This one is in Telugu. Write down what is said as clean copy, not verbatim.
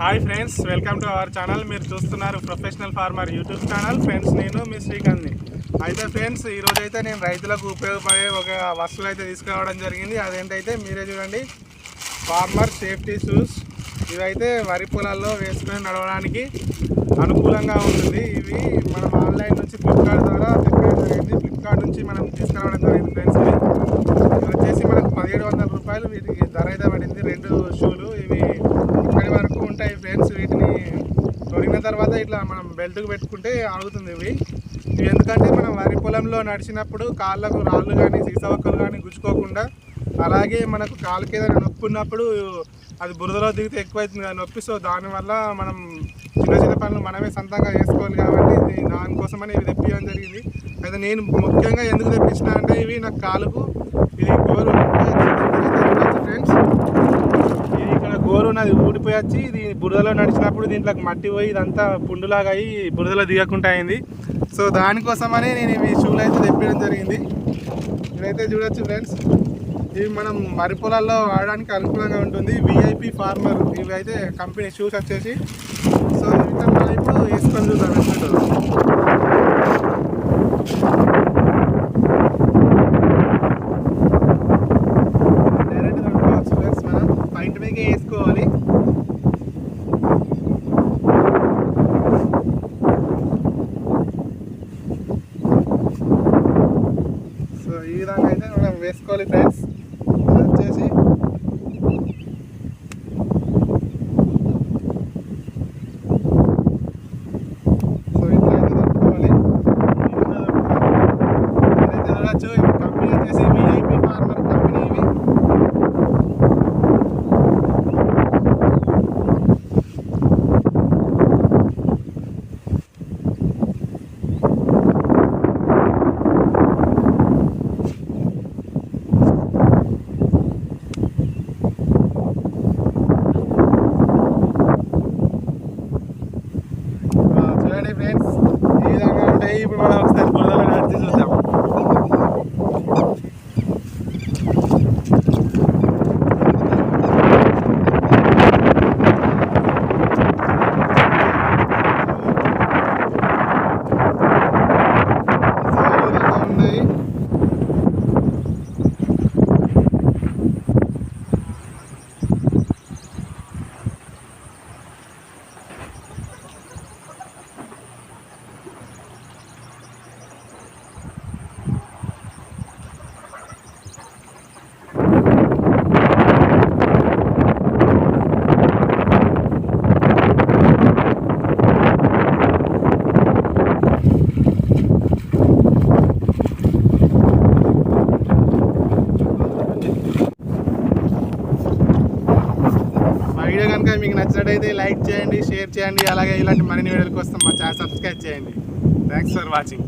Hi friends, welcome to our channel. మీరు చూస్తున్నారు professional farmer YouTube channel. Friends, నేను మీ శ్రీకాంత్ని. అయితే ఫ్రెండ్స్, ఈరోజైతే నేను రైతులకు ఉపయోగపడే ఒక వస్తువులు అయితే తీసుకురావడం జరిగింది. అదేంటైతే మీరే చూడండి, ఫార్మర్ సేఫ్టీ షూస్. ఇవైతే వరి పొలాల్లో వేసుకొని నడవడానికి అనుకూలంగా ఉంటుంది. ఇవి మనం ఆన్లైన్ నుంచి ఫ్లిప్కార్ట్ ద్వారా తెప్పడం జరిగింది. ఫ్లిప్కార్ట్ నుంచి మనం తీసుకురావడం జరిగింది ఫ్రెండ్స్. ఇవి వచ్చేసి మనకు 1700 రూపాయలు వీటికి ధర అయితే పడింది. 2 షూలు ఇవి ఇక్కడి వరకు ఉంటాయి ఫ్రెండ్స్. వీటిని తొడిగిన తర్వాత ఇట్లా మనం బెల్ట్కి పెట్టుకుంటే ఆగుతుంది. ఇవి ఎందుకంటే మనం వరి పొలంలో నడిచినప్పుడు కాళ్ళకు రాళ్ళు కానీ సీసవక్కలు కానీ గుచ్చుకోకుండా, అలాగే మనకు కాళ్ళకి ఏదైనా నొప్పి ఉన్నప్పుడు అది బురదలో దిగితే ఎక్కువైతుంది కదా నొప్పి. సో దానివల్ల మనం చిన్న చిన్న పనులు మనమే సొంతంగా చేసుకోవాలి కాబట్టి దానికోసమని ఇవి తెప్పించడం జరిగింది. అయితే నేను ముఖ్యంగా ఎందుకు తెప్పించిన అంటే, ఇవి నాకు కాలుకు ఇది గోరు ఫ్రెండ్స్. ఇది ఇక్కడ గోరు ఉన్నది ఊడిపోయి వచ్చి ఇది బురదలో నడిచినప్పుడు దీంట్లోకి మట్టి పోయి ఇదంతా పుండులాగా అయ్యి బురదలో దిగకుండా అయింది. సో దానికోసమని నేను ఇవి షూలు అయితే తెప్పించడం జరిగింది. ఇదైతే చూడొచ్చు ఫ్రెండ్స్, ఇవి మనం వరి పొలాల్లో వాడడానికి అనుకూలంగా ఉంటుంది. విఐపి ఫార్మర్ ఇవి అయితే కంపెనీ షూస్ వచ్చేసి. సో ఇవి మళ్ళీ ఇప్పుడు వేసుకొని చూద్దాం ఎట్లుంటుందో. డైరెక్ట్గా అనుకోవచ్చు ఫ్రెండ్స్, మనం పైంట్ మీదకే వేసుకోవాలి. సో ఈ విధంగా అయితే మనం వేసుకోవాలి ఫ్రెండ్స్. వచ్చేసి సో ఇట్లా అయితే దొరుకుకోవాలి. ఇదైతే చూడచ్చు. ఈ కంపెనీ వచ్చేసి విఐపి ఫార్మర్ కంపెనీ. ఇవి చూడండి ఫ్రెండ్స్, ఈ విధంగా ఉంటాయి. ఇప్పుడు మనం ఒకసారి బురదలో నడిచి చూద్దాం. వీడియో కనుక మీకు నచ్చినట్టయితే లైక్ చేయండి, షేర్ చేయండి. అలాగే ఇలాంటి మరిన్ని వీడియోల కోసం మా ఛానల్ సబ్స్క్రైబ్ చేయండి. Thanks for watching.